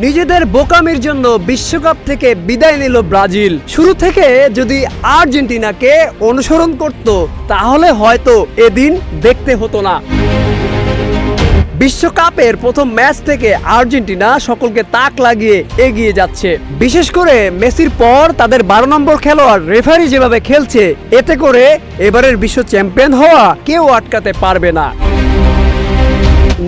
নিজেদের বোকামির জন্য বিশ্বকাপ থেকে বিদায় নিল ব্রাজিল। শুরু থেকে যদি আর্জেন্টিনাকে অনুসরণ করত তাহলে হয়তো এদিন দেখতে হতো না। বিশ্বকাপের প্রথম ম্যাচ থেকে আর্জেন্টিনা সকলকে তাক লাগিয়ে এগিয়ে যাচ্ছে। বিশেষ করে মেসির পর তাদের 12 নম্বর খেলোয়াড় রেফারি যেভাবে খেলছে, এতে করে এবারের বিশ্ব চ্যাম্পিয়ন হওয়া কেউ আটকাতে পারবে না।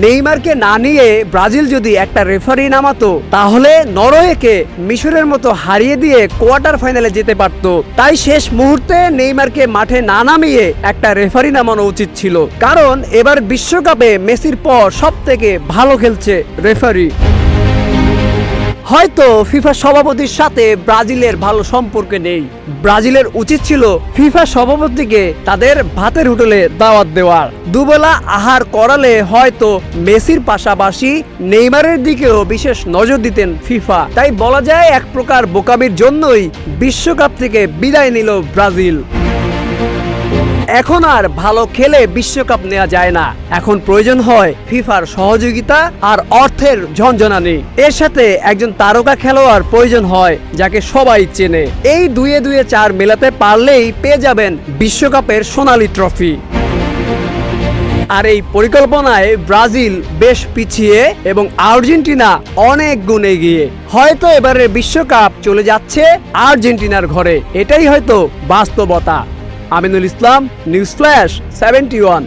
নেইমারকে না নিয়ে ব্রাজিল যদি একটা রেফারি নামাতো তাহলে নরওয়েকে মিশরের মতো হারিয়ে দিয়ে কোয়ার্টার ফাইনালে যেতে পারত। তাই শেষ মুহূর্তে নেইমারকে মাঠে না নামিয়ে একটা রেফারি নামানো উচিত ছিল, কারণ এবার বিশ্বকাপে মেসির পর সবথেকে ভালো খেলছে রেফারি। হয়তো ফিফা সভাপতির সাথে ব্রাজিলের ভালো সম্পর্ক নেই, ব্রাজিলের উচিত ছিল ফিফা সভাপতিকে তাদের ভাতের হোটেলে দাওয়াত দেওয়ার। দুবেলা আহার করালে হয়তো মেসির পাশাপাশি নেইমারের দিকেও বিশেষ নজর দিতেন ফিফা। তাই বলা যায় এক প্রকার বোকামির জন্যই বিশ্বকাপ থেকে বিদায় নিল ব্রাজিল। এখন আর ভালো খেলে বিশ্বকাপ নেওয়া যায় না, এখন প্রয়োজন হয় ফিফার সহযোগিতা আর অর্থের ঝনঝনানি। এর সাথে একজন তারকা খেলোয়াড় প্রয়োজন হয় যাকে সবাই চেনে। এই দুয়ে দুয়ে চার মেলাতে পারলেই পেয়ে যাবেন বিশ্বকাপের সোনালী ট্রফি। আর এই পরিকল্পনায় ব্রাজিল বেশ পিছিয়ে এবং আর্জেন্টিনা অনেক গুণ এগিয়ে। হয়তো এবারের বিশ্বকাপ চলে যাচ্ছে আর্জেন্টিনার ঘরে, এটাই হয়তো বাস্তবতা। Aminul Islam, news flash 71।